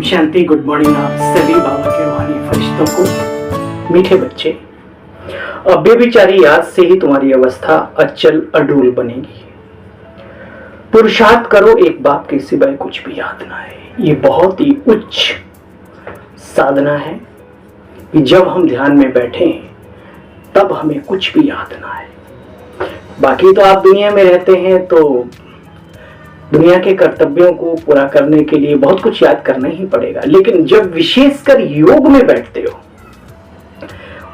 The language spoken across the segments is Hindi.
शांति। गुड मॉर्निंग आप सभी बाबा के रूहानी फरिश्तों को। मीठे बच्चे, बेविचारी याद से ही तुम्हारी अवस्था अचल अडूल बनेगी। पुरुषार्थ करो, एक बाप के सिवाय कुछ भी याद ना है। ये बहुत ही उच्च साधना है कि जब हम ध्यान में बैठे तब हमें कुछ भी याद ना है। बाकी तो आप दुनिया में रहते हैं तो दुनिया के कर्तव्यों को पूरा करने के लिए बहुत कुछ याद करना ही पड़ेगा, लेकिन जब विशेषकर योग में बैठते हो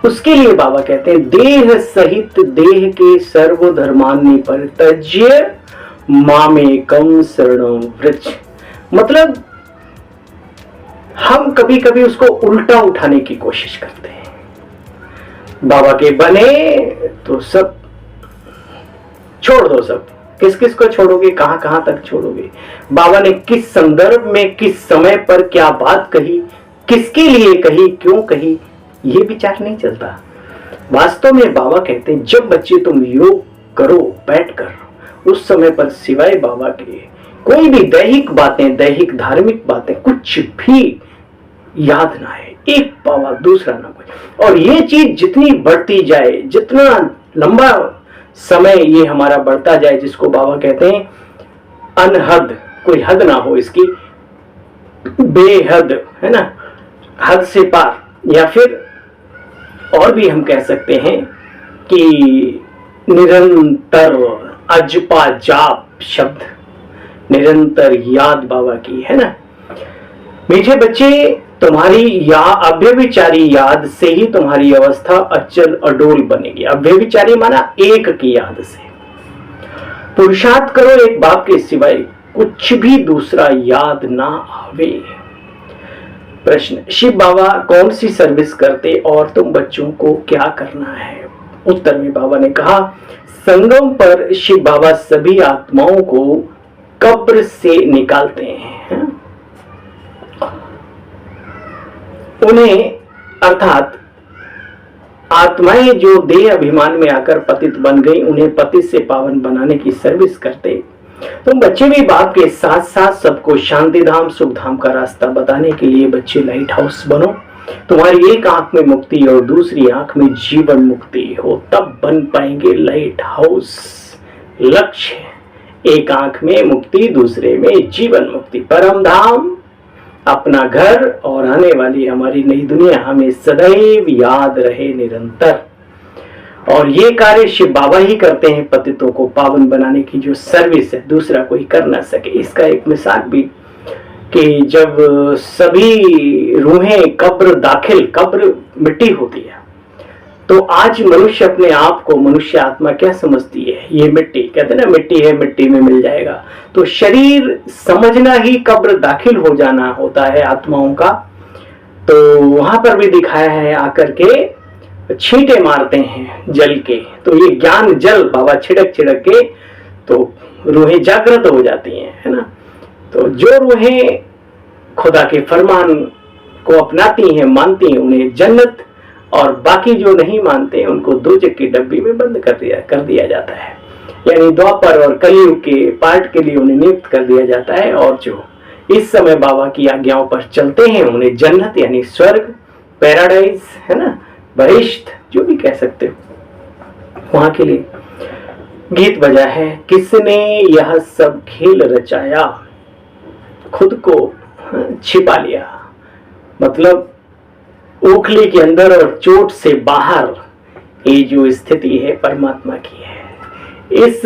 उसके लिए बाबा कहते हैं देह सहित देह के सर्वधर्मान्नि परित्यज्य मामेकं शरणं व्रज। मतलब हम कभी कभी उसको उल्टा उठाने की कोशिश करते हैं। बाबा के बने तो सब छोड़ दो, सब किस किस को छोड़ोगे, कहां कहां तक छोड़ोगे। बाबा ने किस संदर्भ में किस समय पर क्या बात कही, किसके लिए कही, क्यों कही, ये विचार नहीं चलता। वास्तव में बाबा कहते हैं जब बच्चे तुम योग करो बैठकर, उस समय पर सिवाय बाबा के कोई भी दैहिक बातें, दैहिक धार्मिक बातें कुछ भी याद ना है। एक पावा दूसरा ना कुछ। और ये चीज जितनी बढ़ती जाए, जितना लंबा समय ये हमारा बढ़ता जाए, जिसको बाबा कहते हैं अनहद, कोई हद ना हो इसकी, बेहद, है ना, हद से पार, या फिर और भी हम कह सकते हैं कि निरंतर अजपा जाप शब्द, निरंतर याद बाबा की, है ना। मीठे बच्चे, तुम्हारी या अव्यभिचारी याद से ही तुम्हारी अवस्था अचल अडोल बनेगी। अव्यभिचारी माना एक की याद से। पुरुषार्थ करो, एक बाप के सिवाय कुछ भी दूसरा याद ना आवे। प्रश्न, शिव बाबा कौन सी सर्विस करते और तुम बच्चों को क्या करना है? उत्तर में बाबा ने कहा संगम पर शिव बाबा सभी आत्माओं को कब्र से निकालते हैं। उन्हें, अर्थात आत्माएं जो देह अभिमान में आकर पतित बन गई, उन्हें पतित से पावन बनाने की सर्विस करते। तुम बच्चे भी बाप के साथ साथ सबको शांति धाम सुख धाम का रास्ता बताने के लिए बच्चे लाइट हाउस बनो। तुम्हारी एक आंख में मुक्ति और दूसरी आंख में जीवन मुक्ति हो, तब बन पाएंगे लाइट हाउस। लक्ष्य एक आंख में मुक्ति, दूसरे में जीवन मुक्ति, परम धाम, अपना घर और आने वाली हमारी नई दुनिया हमें सदैव याद रहे निरंतर। और ये कार्य शिव बाबा ही करते हैं, पतितों को पावन बनाने की जो सर्विस है दूसरा कोई कर ना सके। इसका एक मिसाल भी कि जब सभी रूहें कब्र दाखिल, कब्र मिट्टी होती है, तो आज मनुष्य अपने आप को, मनुष्य आत्मा क्या समझती है? ये मिट्टी, कहते हैं ना मिट्टी है, मिट्टी में मिल जाएगा। तो शरीर समझना ही कब्र दाखिल हो जाना होता है आत्माओं का। तो वहां पर भी दिखाया है आकर के छींटे मारते हैं जल के, तो ये ज्ञान जल बाबा छिड़क छिड़क के तो रूहें जागृत हो जाती हैं, है ना। तो जो रूहें खुदा के फरमान को अपनाती हैं, मानती हैं, उन्हें जन्नत, और बाकी जो नहीं मानते उनको दोजख की डब्बी में बंद कर दिया जाता है। यानी द्वापर और कलयुग के पार्ट के लिए उन्हें नियुक्त कर दिया जाता है, और जो इस समय बाबा की आज्ञाओं पर चलते हैं उन्हें जन्नत यानी स्वर्ग, पैराडाइज, है ना, बहिश्त, जो भी कह सकते हो, वहां के लिए गीत बजा है। किसने यह सब खेल रचाया, खुद को छिपा लिया। मतलब ओखली के अंदर और चोट से बाहर ये जो स्थिति है परमात्मा की है। इस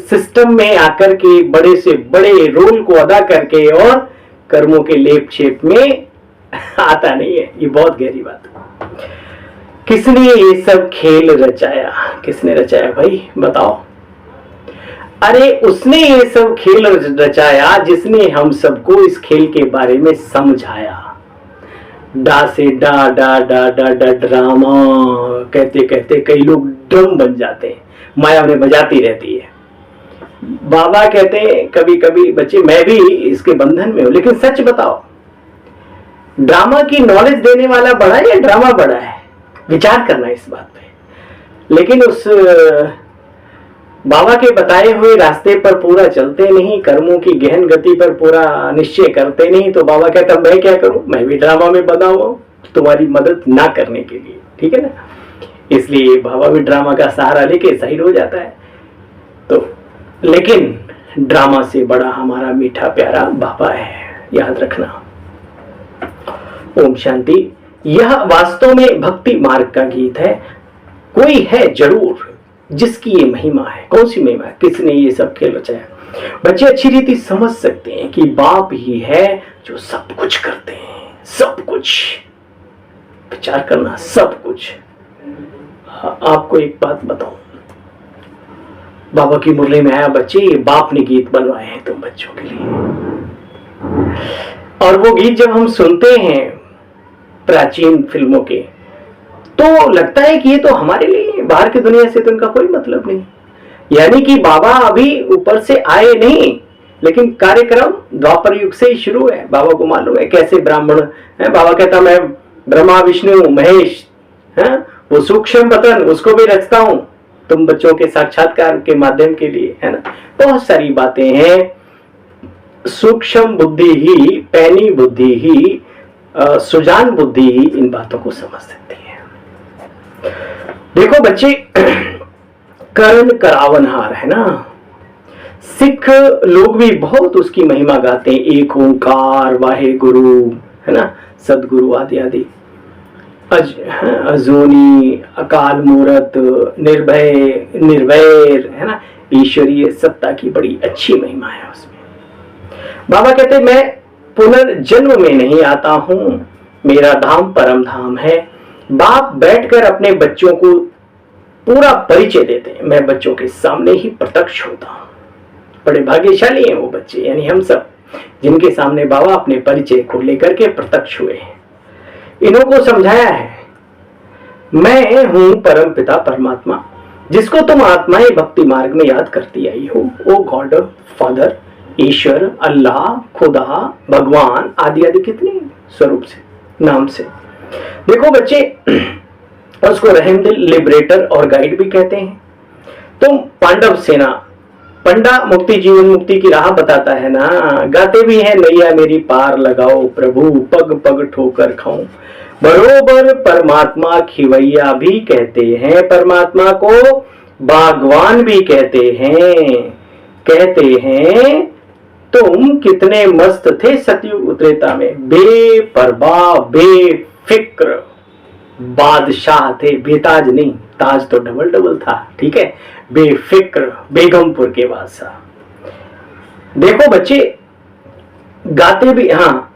सिस्टम में आकर के बड़े से बड़े रोल को अदा करके और कर्मों के लेप छेप में आता नहीं है। ये बहुत गहरी बात है। किसने ये सब खेल रचाया? किसने रचाया भाई, बताओ? अरे उसने ये सब खेल रचाया जिसने हम सबको इस खेल के बारे में समझाया। डा से डा डा डा डा डा ड्रामा कहते कहते कई लोग ड्रम बन जाते हैं, माया उन्हें बजाती रहती है। बाबा कहते हैं कभी कभी बच्चे, मैं भी इसके बंधन में हूं, लेकिन सच बताओ ड्रामा की नॉलेज देने वाला बड़ा है या ड्रामा बड़ा है? विचार करना इस बात पे। लेकिन उस बाबा के बताए हुए रास्ते पर पूरा चलते नहीं, कर्मों की गहन गति पर पूरा निश्चय करते नहीं, तो बाबा कहता मैं क्या करूं, मैं भी ड्रामा में बना हुआ हूं तुम्हारी मदद ना करने के लिए, ठीक है ना। इसलिए बाबा भी ड्रामा का सहारा लेके साइड हो जाता है। तो लेकिन ड्रामा से बड़ा हमारा मीठा प्यारा बाबा है, याद रखना। ओम शांति। यह वास्तव में भक्ति मार्ग का गीत है। कोई है जरूर जिसकी ये महिमा है। कौन सी महिमा है, किसने ये सब खेल रचाया। बच्चे अच्छी रीति समझ सकते हैं कि बाप ही है जो सब कुछ करते हैं, सब कुछ। विचार करना, सब कुछ। आपको एक बात बताऊं, बाबा की मुरली में आया बच्चे, ये बाप ने गीत बनवाए हैं तुम बच्चों के लिए। और वो गीत जब हम सुनते हैं प्राचीन फिल्मों के, तो लगता है कि ये तो हमारे लिए, बाहर की दुनिया से तो इनका कोई मतलब नहीं। यानी कि बाबा अभी ऊपर से आए नहीं, लेकिन कार्यक्रम द्वापर युग से ही शुरू है। बाबा को मालूम है कैसे ब्राह्मण है। बाबा कहता मैं ब्रह्मा विष्णु महेश है, वो सूक्ष्म बतन उसको भी रचता हूं तुम बच्चों के साक्षात्कार के माध्यम के लिए, है ना। बहुत सारी बातें हैं। सूक्ष्म बुद्धि ही, पैनी बुद्धि ही, सुजान बुद्धि ही इन बातों को समझ सकती है। देखो बच्चे, कर्ण करावनहार है ना, सिख लोग भी बहुत उसकी महिमा गाते हैं। एक ओंकार वाहे गुरु, है ना, सदगुरु आदि आदि। अजोनी, अकाल मूरत, निर्भय, निर्वैर, है ना, ईश्वरीय सत्ता की बड़ी अच्छी महिमा है उसमें। बाबा कहते मैं पुनर्जन्म में नहीं आता हूं, मेरा धाम परम धाम है। बाप बैठकर अपने बच्चों को पूरा परिचय देते हैं। मैं बच्चों के सामने ही प्रत्यक्ष होता हूं। बड़े भाग्यशाली हैं वो बच्चे, यानी हम सब, जिनके सामने बाबा अपने परिचय को लेकर के प्रत्यक्ष हुए हैं। इन्हों को समझाया है, मैं हूं परम पिता परमात्मा, जिसको तुम आत्माएं भक्ति मार्ग में याद करती आई हो। ओ गॉड फादर, ईश्वर, अल्लाह, खुदा, भगवान आदि आदि कितने स्वरूप से, नाम से। देखो बच्चे, उसको रहमदिल, लिबरेटर और गाइड भी कहते हैं। तुम पांडव सेना, पंडा मुक्ति जीवन मुक्ति की राह बताता है ना, गाते भी है नैया मेरी पार लगाओ प्रभु, पग पग ठोकर खाऊं। बरोबर परमात्मा खिवैया भी कहते हैं, परमात्मा को भगवान भी कहते हैं। कहते हैं तुम कितने मस्त थे सतयुग त्रेता में, बेपरवाह बेफिक्र बादशाह थे। बेताज नहीं, ताज तो डबल डबल था, ठीक है। बेफिक्र, बेगमपुर के बादशाह। देखो बच्चे, गाते भी, हाँ,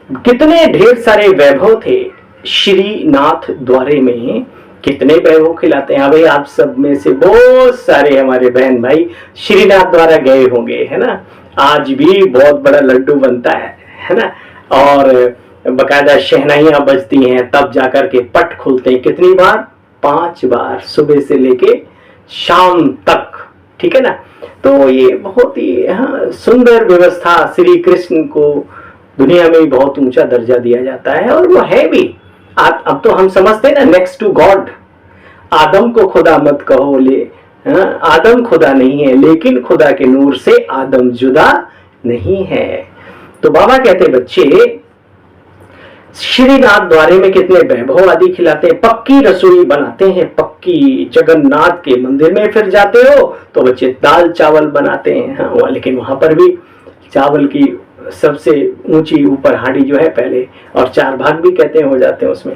कितने ढेर सारे वैभव थे श्रीनाथ द्वारे में। कितने वैभव खिलाते हैं। भाई आप सब में से बहुत सारे हमारे बहन भाई श्रीनाथ द्वारा गए होंगे, है ना। आज भी बहुत बड़ा लड्डू बनता है ना, और बकायदा शहनाइयां बजती हैं, तब जाकर के पट खुलते हैं। कितनी बार? 5 बार, सुबह से लेके शाम तक, ठीक है ना। तो ये बहुत ही, हाँ, सुंदर व्यवस्था। श्री कृष्ण को दुनिया में बहुत ऊंचा दर्जा दिया जाता है, और वो है भी। अब तो हम समझते हैं ना, नेक्स्ट टू गॉड। आदम को खुदा मत कहो, ले, हाँ, आदम खुदा नहीं है, लेकिन खुदा के नूर से आदम जुदा नहीं है। तो बाबा कहते बच्चे, श्रीनाथ द्वारे में कितने वैभव आदि खिलाते हैं, पक्की रसोई बनाते हैं, पक्की। जगन्नाथ के मंदिर में फिर जाते हो तो बच्चे दाल चावल बनाते हैं, हाँ, लेकिन वहां पर भी चावल की सबसे ऊंची ऊपर हांडी जो है पहले, और 4 भाग भी कहते हैं हो जाते हैं उसमें।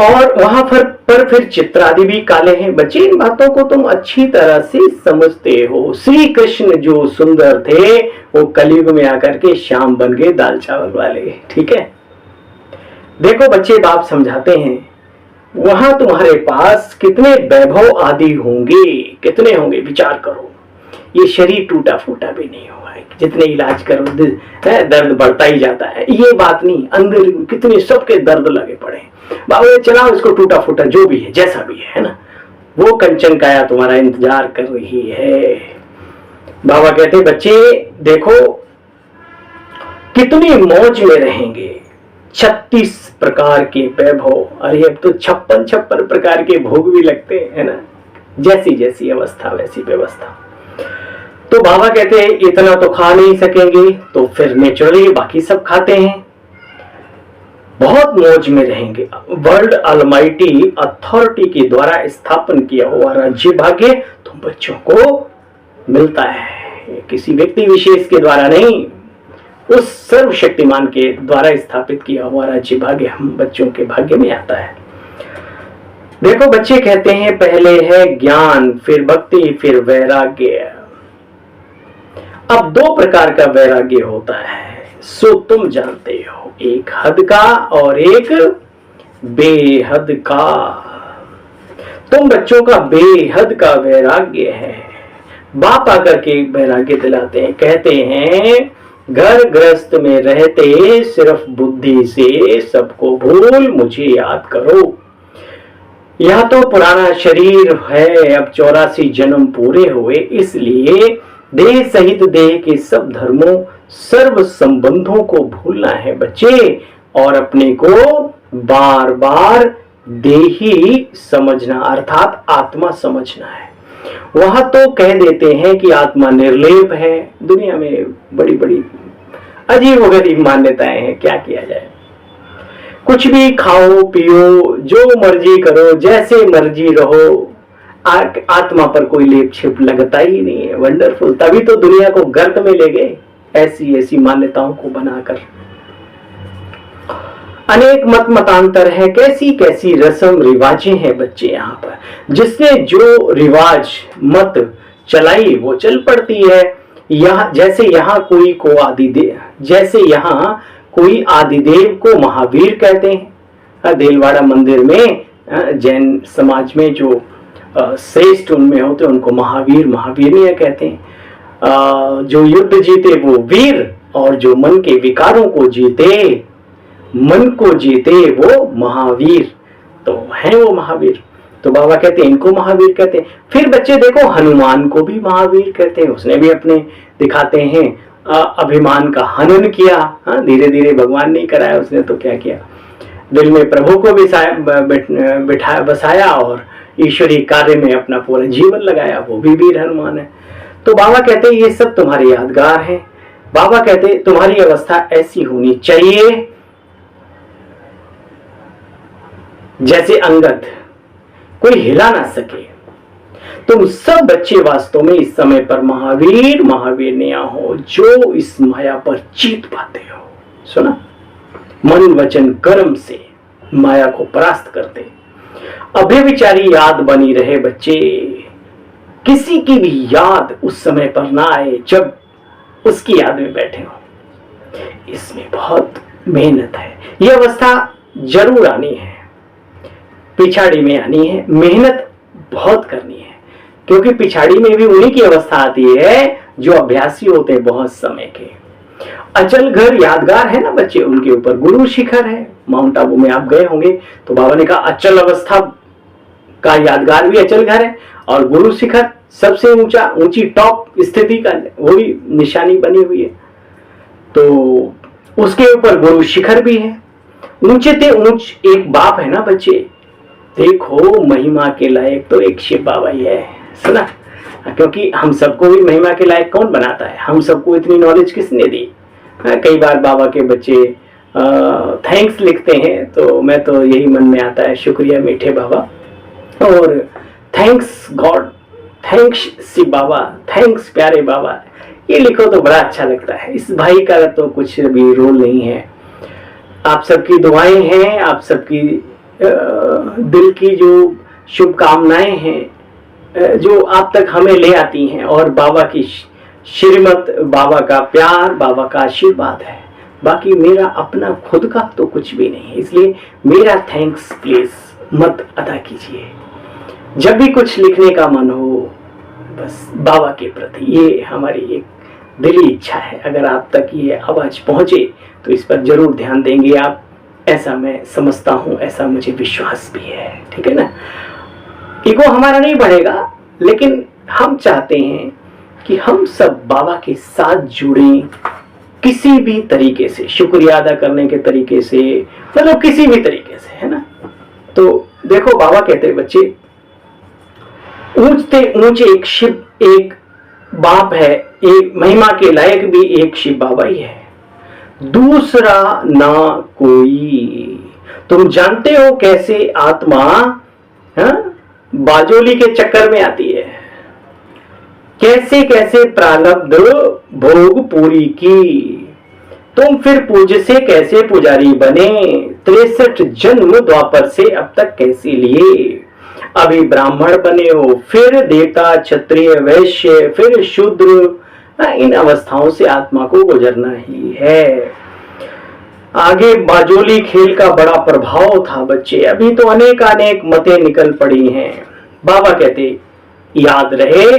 और वहां पर फिर चित्र आदि भी काले हैं। बच्चे इन बातों को तुम अच्छी तरह से समझते हो। श्री कृष्ण जो सुंदर थे, वो कलयुग में आकर के श्याम बन गए दाल चावल वाले, ठीक है। देखो बच्चे, बाप समझाते हैं, वहां तुम्हारे पास कितने वैभव आदि होंगे, कितने होंगे, विचार करो। ये शरीर टूटा फूटा भी नहीं हुआ है, जितने इलाज करो दर्द बढ़ता ही जाता है। ये बात नहीं, अंदर कितने सबके दर्द लगे पड़े। बाबा चलाओ इसको, टूटा फूटा जो भी है, जैसा भी है ना, वो कंचन काया तुम्हारा इंतजार कर रही है। बाबा कहते बच्चे देखो कितनी मौज में रहेंगे। 36 प्रकार के वैभव, अरे अब तो 56 प्रकार के भोग भी लगते हैं ना। जैसी जैसी अवस्था वैसी व्यवस्था। तो बाबा कहते हैं इतना तो खा नहीं सकेंगे, तो फिर नेचुरली बाकी सब खाते हैं, बहुत मौज में रहेंगे। वर्ल्ड अलमाइटी अथॉरिटी के द्वारा स्थापन किया हुआ राज्य भाग्य तुम बच्चों को मिलता है, किसी व्यक्ति विशेष के द्वारा नहीं, उस सर्वशक्तिमान के द्वारा स्थापित किया हुआ राज्य भाग्य हम बच्चों के भाग्य में आता है। देखो बच्चे कहते हैं पहले है ज्ञान, फिर भक्ति, फिर वैराग्य। अब दो प्रकार का वैराग्य होता है, सो तुम जानते हो, एक हद का और एक बेहद का। तुम बच्चों का बेहद का वैराग्य है। बाप आकर के वैराग्य दिलाते हैं, कहते हैं घर गृहस्थ में रहते सिर्फ बुद्धि से सबको भूल मुझे याद करो। यह तो पुराना शरीर है, अब 84 जन्म पूरे हुए, इसलिए देह सहित देह के सब धर्मों सर्व संबंधों को भूलना है बच्चे, और अपने को बार बार देही समझना अर्थात आत्मा समझना है। वह तो कह देते हैं कि आत्मा निर्लेप है। दुनिया में बड़ी बड़ी अजीबोगरीब मान्यताएं हैं, क्या किया जाए। कुछ भी खाओ पियो, जो मर्जी करो, जैसे मर्जी रहो, आत्मा पर कोई लेप छिप लगता ही नहीं है। वंडरफुल, तभी तो दुनिया को गर्त में ले गए ऐसी ऐसी मान्यताओं को बनाकर। अनेक मत मतांतर है, कैसी कैसी रस्म रिवाजें हैं बच्चे यहाँ पर। जिसने जो रिवाज मत चलाई वो चल पड़ती है। यहाँ जैसे यहाँ कोई को आदिदेव, जैसे यहाँ कोई आदिदेव को महावीर कहते हैं। देलवाड़ा मंदिर में जैन समाज में जो श्रेष्ठ उनमें होते उनको महावीर महावीरियां कहते हैं। जो युद्ध जीते वो वीर, और जो मन के विकारों को जीते, मन को जीते वो महावीर, तो हैं वो महावीर। तो बाबा कहते हैं इनको महावीर कहते हैं। फिर बच्चे देखो हनुमान को भी महावीर कहते हैं, उसने भी अपने दिखाते हैं अभिमान का हनन किया। धीरे धीरे भगवान ने कराया, उसने तो क्या किया, दिल में प्रभु को बिठाया बसाया और ईश्वरीय कार्य में अपना पूरा जीवन लगाया, वो भी वीर हनुमान है। तो बाबा कहते हैं ये सब तुम्हारे यादगार हैं। बाबा कहते हैं तुम्हारी अवस्था ऐसी होनी चाहिए जैसे अंगद, कोई हिला ना सके। तुम सब बच्चे वास्तव में इस समय पर महावीर महावीरनियां हो, जो इस माया पर जीत पाते हो। सुना, मन वचन कर्म से माया को परास्त करते। अभ्यविचारी याद बनी रहे बच्चे, किसी की भी याद उस समय पर ना आए जब उसकी याद में बैठे हो। इसमें बहुत मेहनत है, यह अवस्था जरूर आनी है, पिछाड़ी में आनी है, मेहनत बहुत करनी है। क्योंकि पिछाड़ी में भी उन्हीं की अवस्था आती है जो अभ्यासी होते हैं बहुत समय के। अचल घर यादगार है ना बच्चे, उनके ऊपर गुरु शिखर है। माउंट आबू में आप गए होंगे तो बाबा ने कहा अचल अवस्था का यादगार भी अचल घर है, और गुरु शिखर सबसे ऊंची टॉप स्थिति का वो भी निशानी बनी हुई है। तो उसके ऊपर गुरु शिखर भी है। ऊंचे ते ऊंच एक बाप है ना बच्चे। देखो महिमा के लायक तो एक शिव बाबा ही है। सुना, क्योंकि हम सबको भी महिमा के लायक कौन बनाता है, हम सबको इतनी नॉलेज किसने दी। कई बार बाबा के बच्चे थैंक्स लिखते हैं तो मैं तो यही मन में आता है, शुक्रिया मीठे बाबा, और थैंक्स गॉड, थैंक्स शिव बाबा, थैंक्स प्यारे बाबा, ये लिखो तो बड़ा अच्छा लगता है। इस भाई का तो कुछ भी रोल नहीं है, आप सबकी दुआएं हैं, आप सबकी दिल की जो शुभकामनाएं हैं जो आप तक हमें ले आती हैं, और बाबा की श्रीमत, बाबा का प्यार, बाबा का आशीर्वाद है। बाकी मेरा अपना खुद का तो कुछ भी नहीं है, इसलिए मेरा थैंक्स प्लीज मत अदा कीजिए। जब भी कुछ लिखने का मन हो बस बाबा के प्रति, ये हमारी एक दिली इच्छा है। अगर आप तक ये आवाज पहुंचे तो इस पर जरूर ध्यान देंगे आप, ऐसा मैं समझता हूं, ऐसा मुझे विश्वास भी है। ठीक है ना, ईगो हमारा नहीं बढ़ेगा, लेकिन हम चाहते हैं कि हम सब बाबा के साथ जुड़ें किसी भी तरीके से, शुक्रिया अदा करने के तरीके से, मतलब किसी भी तरीके से, है ना। तो देखो बाबा कहते हैं बच्चे, ऊंचते ऊंचे एक शिव एक बाप है, एक महिमा के लायक भी एक शिव बाबा ही है, दूसरा ना कोई। तुम जानते हो कैसे आत्मा बाजोली के चक्कर में आती है, कैसे कैसे प्रारब्ध भोग पूरी की। तुम फिर पूज्य से कैसे पुजारी बने, 63 जन्म द्वापर से अब तक कैसे लिए। अभी ब्राह्मण बने हो, फिर देवता, क्षत्रिय, वैश्य, फिर शूद्र। इन अवस्थाओं से आत्मा को गुजरना ही है। आगे बाजोली खेल का बड़ा प्रभाव था बच्चे, अभी तो अनेक अनेक मतें निकल पड़ी हैं। बाबा कहते याद रहे,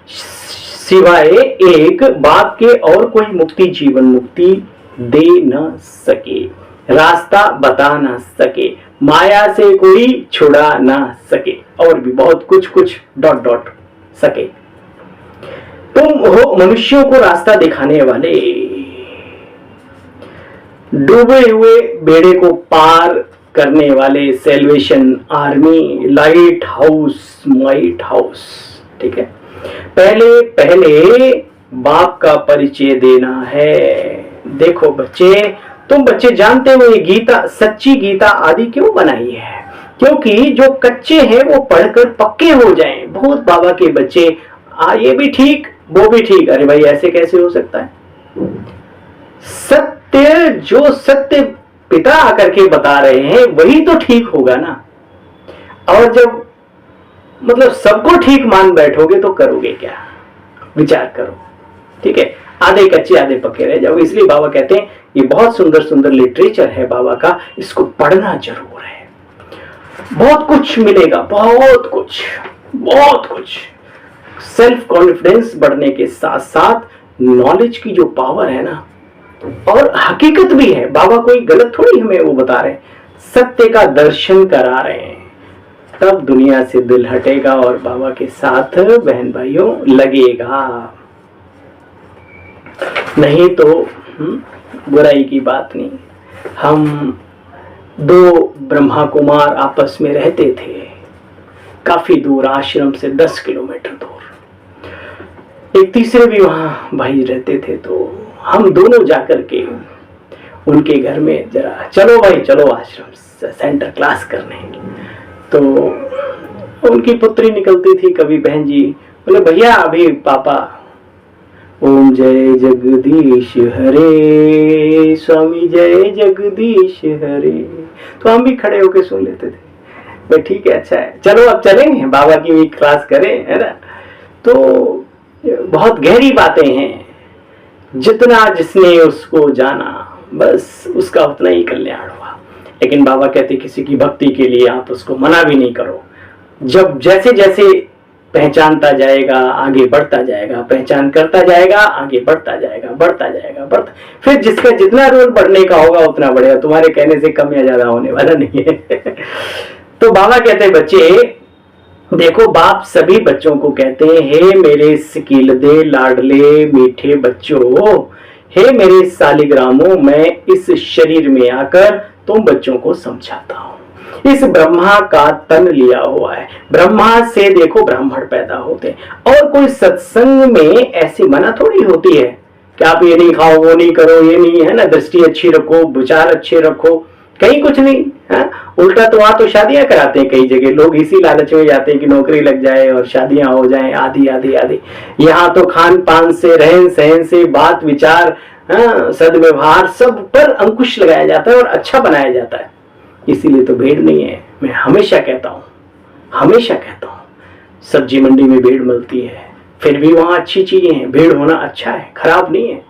सिवाय एक बाप के और कोई मुक्ति जीवन मुक्ति दे न सके, रास्ता बता न सके, माया से कोई छुड़ा ना सके, और भी बहुत कुछ कुछ डॉट डॉट सके। तुम हो मनुष्यों को रास्ता दिखाने वाले, डूबे हुए बेड़े को पार करने वाले salvation army, light house, might house. ठीक है, पहले पहले बाप का परिचय देना है। देखो बच्चे, तुम बच्चे जानते हो ये गीता, सच्ची गीता आदि क्यों बनाई है? क्योंकि जो कच्चे हैं वो पढ़कर पक्के हो जाएं। बहुत बाबा के बच्चे ये भी ठीक वो भी ठीक, अरे भाई ऐसे कैसे हो सकता है? सत्य जो सत्य पिता आकर के बता रहे हैं वही तो ठीक होगा ना। और जब मतलब सबको ठीक मान बैठोगे तो करोगे क्या? विचार करो। ठीक है, आधे कच्चे आधे पक्के रह जाओ। इसलिए बाबा कहते हैं ये बहुत सुंदर सुंदर लिटरेचर है बाबा का, इसको पढ़ना जरूर है। बहुत कुछ मिलेगा, बहुत कुछ बहुत कुछ। सेल्फ कॉन्फिडेंस बढ़ने के साथ साथ नॉलेज की जो पावर है ना, और हकीकत भी है, बाबा कोई गलत थोड़ी हमें वो बता रहे हैं, सत्य का दर्शन करा रहे हैं। तब दुनिया से दिल हटेगा और बाबा के साथ बहन भाइयों लगेगा। नहीं तो बुराई की बात नहीं। हम दो ब्रह्मा कुमार आपस में रहते थे, काफी दूर, आश्रम से 10 किलोमीटर दूर। एक तीसरे भी वहां भाई रहते थे, तो हम दोनों जाकर के उनके घर में जरा चलो भाई चलो आश्रम सेंटर क्लास करने। तो उनकी पुत्री निकलती थी कभी, बहन जी बोले भैया अभी पापा ओम जय जगदीश हरे, स्वामी जय जगदीश हरे। तो हम भी खड़े होके सुन लेते थे, भाई ठीक है अच्छा है, चलो अब चलेंगे बाबा की भी क्लास करें, है ना। तो बहुत गहरी बातें हैं, जितना जिसने उसको जाना बस उसका उतना ही कल्याण हुआ। लेकिन बाबा कहते किसी की भक्ति के लिए आप उसको मना भी नहीं करो। जब जैसे जैसे पहचानता जाएगा आगे बढ़ता जाएगा, पहचान करता जाएगा आगे बढ़ता जाएगा, बढ़ता जाएगा, फिर जिसका जितना रोल बढ़ने का होगा उतना बढ़ेगा। तुम्हारे कहने से कम या ज्यादा होने वाला नहीं है। तो बाबा कहते हैं बच्चे देखो, बाप सभी बच्चों को कहते हैं, हे मेरे सिकीलदे लाडले मीठे बच्चों, हे मेरे सालिग्रामों, मैं इस शरीर में आकर तुम बच्चों को समझाता हूं। इस ब्रह्मा का तन लिया हुआ है, ब्रह्मा से देखो ब्राह्मण पैदा होते हैं। और कोई सत्संग में ऐसी मना थोड़ी होती है कि आप ये नहीं खाओ वो नहीं करो, ये नहीं है ना, दृष्टि अच्छी रखो, विचार अच्छे रखो, कहीं कुछ नहीं है। उल्टा तो वहां तो शादियां कराते हैं कई जगह, लोग इसी लालच में जाते हैं कि नौकरी लग जाए और शादियां हो जाएं, आदि आदि आदि। यहाँ तो खान पान से, रहन सहन से, बात विचार, सद्व्यवहार सब पर अंकुश लगाया जाता है और अच्छा बनाया जाता है। इसीलिए तो भीड़ नहीं है। मैं हमेशा कहता हूँ सब्जी मंडी में भीड़ मिलती है, फिर भी वहां अच्छी चीजें हैं, भीड़ होना अच्छा है, खराब नहीं है।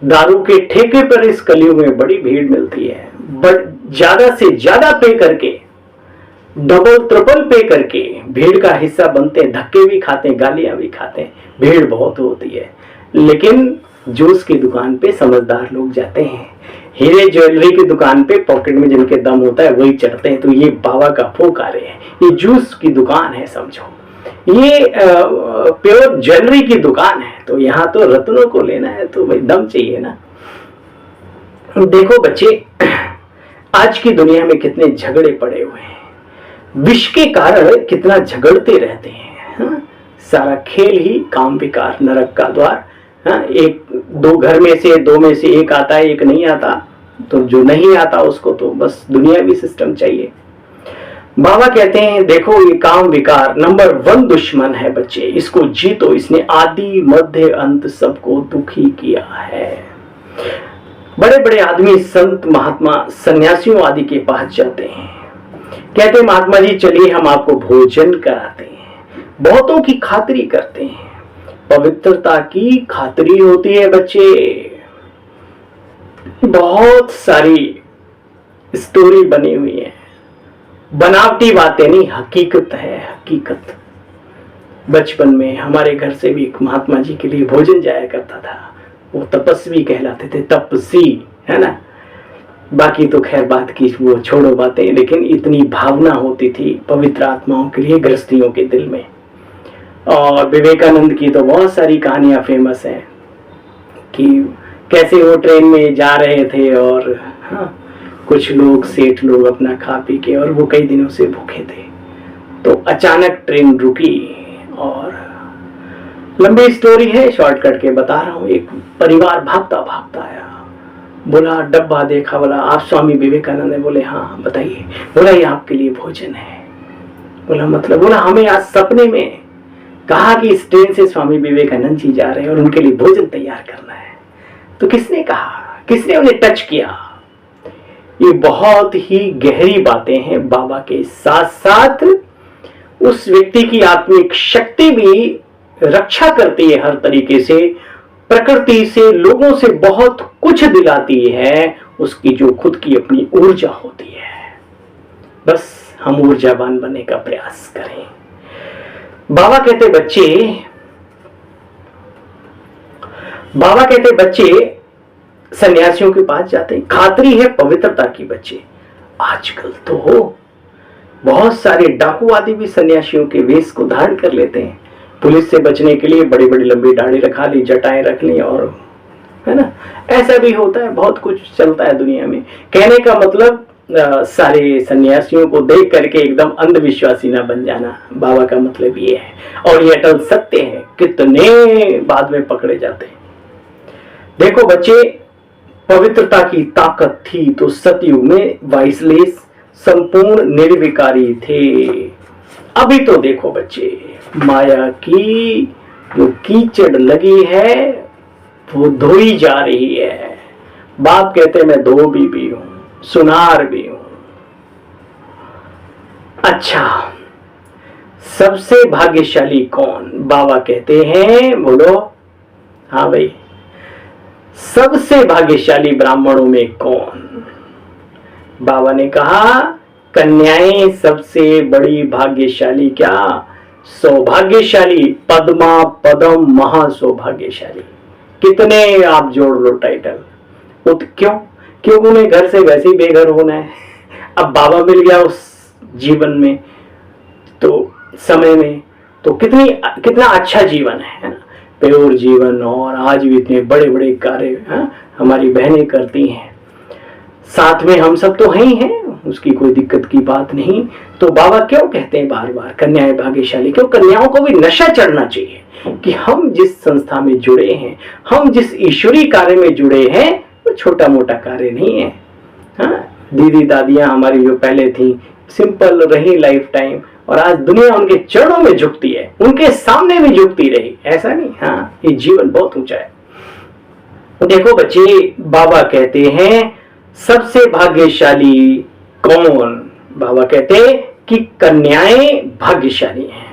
दारू के ठेके पर इस कलयुग में बड़ी भीड़ मिलती है, बट ज्यादा से ज्यादा पे करके, डबल ट्रिपल पे करके भीड़ का हिस्सा बनते हैं, धक्के भी खाते हैं, गालियां भी खाते हैं, भीड़ बहुत होती है। लेकिन जूस की दुकान पे समझदार लोग जाते हैं, हीरे ज्वेलरी की दुकान पे पॉकेट में जिनके दम होता है वही चढ़ते हैं। तो ये बाबा का फूक आ रहे हैं, ये जूस की दुकान है समझो, ये प्योर ज्वेलरी की दुकान है। तो यहाँ तो रत्नों को लेना है तो भाई दम चाहिए ना। देखो बच्चे, आज की दुनिया में कितने झगड़े पड़े हुए हैं, विष के कारण कितना झगड़ते रहते हैं। सारा खेल ही काम विकार, नरक का द्वार। हाँ, एक दो घर में से दो में से एक आता है, एक नहीं आता, तो जो नहीं आता उसको तो बस दुनियावी सिस्टम चाहिए। बाबा कहते हैं देखो ये काम विकार नंबर 1 दुश्मन है बच्चे, इसको जीतो, इसने आदि मध्य अंत सबको दुखी किया है। बड़े बड़े आदमी संत महात्मा सन्यासियों आदि के पास जाते हैं, कहते हैं महात्मा जी चलिए हम आपको भोजन कराते हैं, बहुतों की खातिरी करते हैं। पवित्रता की खातिरी होती है बच्चे। बहुत सारी स्टोरी बनी हुई है, बनावटी बातें नहीं, हकीकत है, हकीकत। बचपन में हमारे घर से भी एक महात्मा जी के लिए भोजन जाया करता था, वो तपस्वी कहलाते थे, तपसी, है ना। बाकी तो खैर बात की वो छोड़ो बातें, लेकिन इतनी भावना होती थी पवित्र आत्माओं के लिए गृहस्थियों के दिल में। और विवेकानंद की तो बहुत सारी कहानियां फेमस हैं कि कैसे वो ट्रेन में जा रहे थे और हाँ, कुछ लोग सेठ लोग अपना खा पी के, और वो कई दिनों से भूखे थे, तो अचानक ट्रेन रुकी। और लंबी स्टोरी है, शॉर्टकट के बता रहा हूँ। एक परिवार भागता भागता आया, बोला डब्बा देखा, बोला आप स्वामी विवेकानंद है? बोले हाँ बताइए। बोला ये आपके लिए भोजन है। बोला मतलब? बोला हमें आज सपने में कहा कि इस ट्रेन से स्वामी विवेकानंद जी जा रहे हैं और उनके लिए भोजन तैयार करना है। तो किसने कहा, किसने उन्हें टच किया? ये बहुत ही गहरी बातें हैं। बाबा के साथ साथ उस व्यक्ति की आत्मिक शक्ति भी रक्षा करती है हर तरीके से, प्रकृति से, लोगों से बहुत कुछ दिलाती है, उसकी जो खुद की अपनी ऊर्जा होती है। बस हम ऊर्जावान बनने का प्रयास करें। बाबा कहते बच्चे सन्यासियों के पास जाते हैं, खातरी है पवित्रता की बच्चे। आजकल तो बहुत सारे डाकू आदि भी सन्यासियों के वेश को धारण कर लेते हैं, पुलिस से बचने के लिए बड़ी बड़ी लंबी दाढ़ी रखा ली, जटाएं रख ली, और है ना, ऐसा भी होता है, बहुत कुछ चलता है दुनिया में। कहने का मतलब सारे सन्यासियों को देख करके एकदम अंधविश्वासी ना बन जाना, बाबा का मतलब ये है। और ये अटल सत्य है, कितने बाद में पकड़े जाते हैं। देखो बच्चे, पवित्रता की ताकत थी तो सतयुग में वाइसलेस संपूर्ण निर्विकारी थे। अभी तो देखो बच्चे, माया की जो कीचड़ लगी है वो धोई जा रही है। बाप कहते मैं धोबी भी हूं, सुनार भी हूं। अच्छा, सबसे भाग्यशाली कौन? बाबा कहते हैं, बोलो हाँ भाई, सबसे भाग्यशाली ब्राह्मणों में कौन? बाबा ने कहा कन्याएं सबसे बड़ी भाग्यशाली, क्या सौभाग्यशाली, पद्मा पदम महासौभाग्यशाली। कितने आप जोड़ लो टाइटल, क्यों? क्योंकि उन्हें घर से वैसे ही बेघर होना है। अब बाबा मिल गया उस जीवन में, तो समय में, तो कितना अच्छा जीवन है ना, प्योर जीवन। और आज भी इतने बड़े बड़े कार्य हमारी बहनें करती हैं, साथ में हम सब तो हैं ही हैं, उसकी कोई दिक्कत की बात नहीं। तो बाबा क्यों कहते हैं बार बार कन्याएं भाग्यशाली? क्यों? कन्याओं को भी नशा चढ़ना चाहिए कि हम जिस संस्था में जुड़े हैं, हम जिस ईश्वरीय कार्य में जुड़े हैं, वो छोटा मोटा कार्य नहीं है। हाँ, दीदी दादियां हमारी जो पहले थी, सिंपल रही लाइफ टाइम, और आज दुनिया उनके चरणों में झुकती है, उनके सामने भी झुकती रही, ऐसा नहीं। हाँ, ये जीवन बहुत ऊंचा है। देखो बच्चे, बाबा कहते हैं सबसे भाग्यशाली कौन? बाबा कहते कि कन्याएं भाग्यशाली हैं।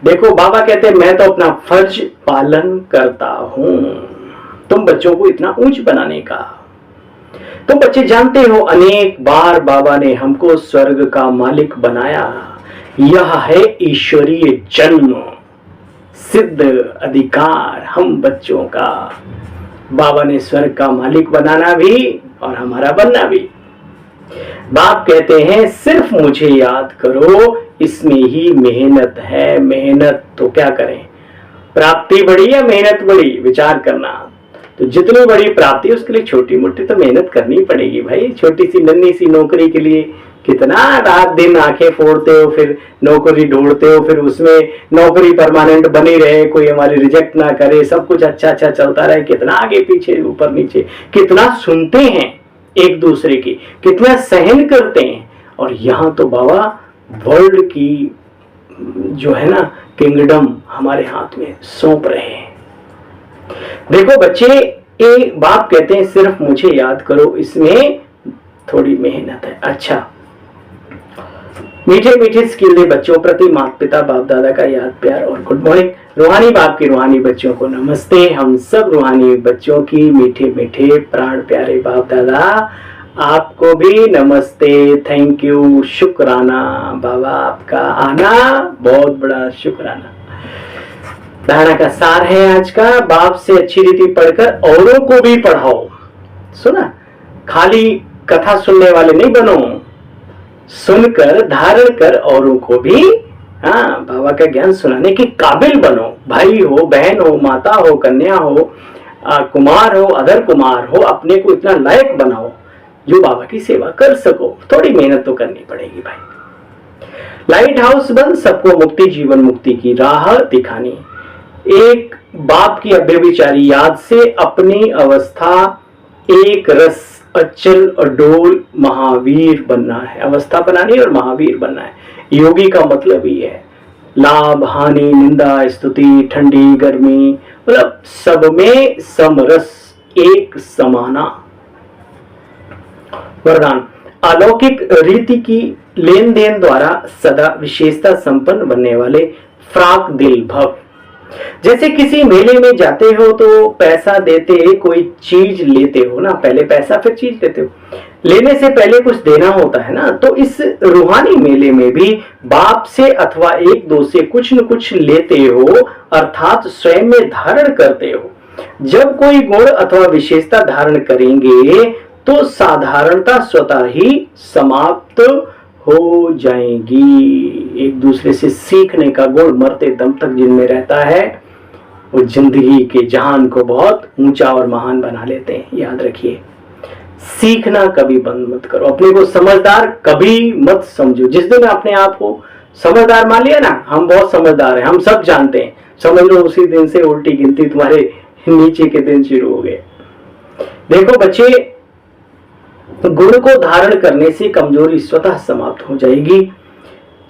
देखो बाबा कहते मैं तो अपना फर्ज पालन करता हूं, तुम बच्चों को इतना ऊंच बनाने का। तुम बच्चे जानते हो अनेक बार बाबा ने हमको स्वर्ग का मालिक बनाया। यह है ईश्वरीय जन्म सिद्ध अधिकार हम बच्चों का। बाबा ने स्वर्ग का मालिक बनाना भी और हमारा बनना भी। बाप कहते हैं सिर्फ मुझे याद करो, इसमें ही मेहनत है। मेहनत तो क्या करें, प्राप्ति बड़ी या मेहनत बड़ी, विचार करना। तो जितनी बड़ी प्राप्ति उसके लिए छोटी मोटी तो मेहनत करनी पड़ेगी भाई। छोटी सी नन्ही सी नौकरी के लिए कितना रात दिन आंखें फोड़ते हो, फिर नौकरी ढूंढते हो, फिर उसमें नौकरी परमानेंट बनी रहे, कोई हमारी रिजेक्ट ना करे, सब कुछ अच्छा अच्छा चलता रहे, कितना आगे पीछे ऊपर नीचे, कितना सुनते हैं एक दूसरे की, कितना सहन करते हैं। और यहाँ तो बाबा वर्ल्ड की जो है ना किंगडम हमारे हाथ में सौंप रहे हैं। देखो बच्चे, एक बाप कहते हैं सिर्फ मुझे याद करो, इसमें थोड़ी मेहनत है। अच्छा, मीठे मीठे स्किल बच्चों प्रति माता पिता बाप दादा का याद प्यार और गुड मॉर्निंग। रूहानी बाप के रूहानी बच्चों को नमस्ते। हम सब रूहानी बच्चों की मीठे मीठे प्राण प्यारे बाप दादा आपको भी नमस्ते। थैंक यू, शुक्राना बाबा, आपका आना बहुत बड़ा शुक्राना। धारणा का सार है आज का, बाप से अच्छी रीति पढ़कर औरों को भी पढ़ाओ। सुना, खाली कथा सुनने वाले नहीं बनो, सुनकर धारण कर औरों को भी बाबा का ज्ञान सुनाने के काबिल बनो। भाई हो, बहन हो, माता हो, कन्या हो, कुमार हो, अधर कुमार हो, अपने को इतना लायक बनाओ जो बाबा की सेवा कर सको। थोड़ी मेहनत तो करनी पड़ेगी भाई। लाइट हाउस बन, सबको मुक्ति जीवन मुक्ति की राह दिखानी। एक बाप की अव्यभिचारी याद से अपनी अवस्था एक रस अचल अडोल महावीर बनना है। अवस्था बनानी और महावीर बनना है। योगी का मतलब ही है लाभ हानि निंदा स्तुति ठंडी गर्मी, मतलब सब में समरस एक समाना। वरदान, अलौकिक रीति की लेन देन द्वारा सदा विशेषता संपन्न बनने वाले फ्राक दिल भव। जैसे किसी मेले में जाते हो तो पैसा देते कोई चीज लेते हो ना, पहले पैसा फिर चीज लेते हो, लेने से पहले कुछ देना होता है ना। तो इस रूहानी मेले में भी बाप से अथवा एक दो से कुछ न कुछ लेते हो, अर्थात स्वयं में धारण करते हो। जब कोई गुण अथवा विशेषता धारण करेंगे तो साधारणता स्वतः ही समाप्त हो जाएगी। एक दूसरे से सीखने का गुण मरते दम तक जिनमें रहता है वो जिंदगी के जहान को बहुत ऊंचा और महान बना लेते हैं। याद रखिए, सीखना कभी बंद मत करो। अपने को समझदार कभी मत समझो। जिस दिन अपने आप को समझदार मान लिया ना, हम बहुत समझदार हैं, हम सब जानते हैं, समझ लो उसी दिन से उल्टी गिनती तुम्हारे नीचे के दिन शुरू हो गए। देखो बच्चे, गुण को धारण करने से कमजोरी स्वतः समाप्त हो जाएगी।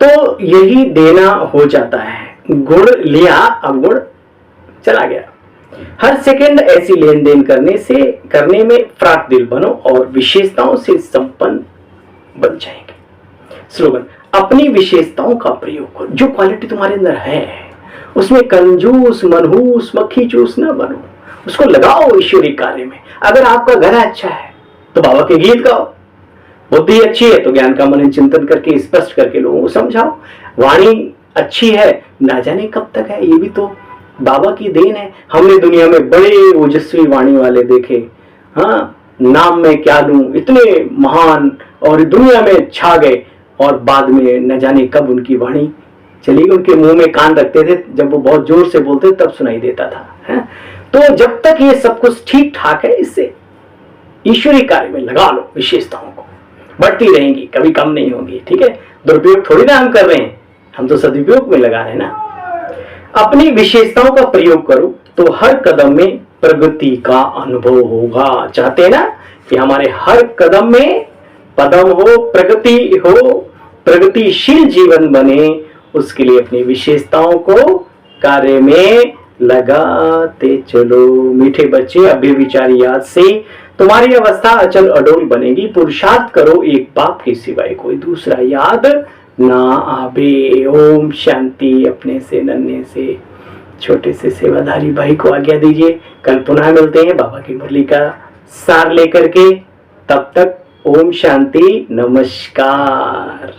तो यही देना हो जाता है। गुण लिया, अब गुण चला गया। हर सेकंड ऐसी लेन देन करने में फ्राक दिल बनो और विशेषताओं से संपन्न बन जाएंगे। स्लोगन, अपनी विशेषताओं का प्रयोग करो। जो क्वालिटी तुम्हारे अंदर है उसमें कंजूस मनहूस मक्खी चूस ना बनो, उसको लगाओ ईश्वरीय कार्य में। अगर आपका घर अच्छा है तो बाबा के गीत गाओ, बुद्धि अच्छी है तो ज्ञान का मनन चिंतन करके स्पष्ट करके लोगों को समझाओ, वाणी अच्छी है ना जाने कब तक है, ये भी तो बाबा की देन है। हमने दुनिया में बड़े ओजस्वी वाणी वाले देखे, हाँ, नाम में क्या लूं, इतने महान और दुनिया में छा गए और बाद में न जाने कब उनकी वाणी चली गई। उनके मुंह में कान रखते थे, जब वो बहुत जोर से बोलते तब सुनाई देता था, है? तो जब तक ये सब कुछ ठीक ठाक है, इससे ईश्वरीय कार्य में लगा लो। विशेषताओं को बढ़ती रहेंगी, कभी कम नहीं होगी। ठीक है, दुरुपयोग थोड़ी ना हम कर रहे हैं, हम तो सदुपयोग में लगा रहे हैं ना। अपनी विशेषताओं का प्रयोग करो तो हर कदम में प्रगति का अनुभव होगा। चाहते हैं ना कि हमारे हर कदम में पदम हो, प्रगति हो, प्रगतिशील जीवन बने, उसके लिए अपनी विशेषताओं को कार्य में लगाते चलो। मीठे बच्चे, अव्यभिचारी याद से तुम्हारी अवस्था अचल अडोल बनेगी। पुरुषार्थ करो, एक बाप के सिवाय कोई दूसरा याद ना आवे। ओम शांति। अपने से नन्हे से छोटे से सेवाधारी भाई को आज्ञा दीजिए। कल पुनः मिलते हैं बाबा की मुरली का सार लेकर के। तब तक ओम शांति, नमस्कार।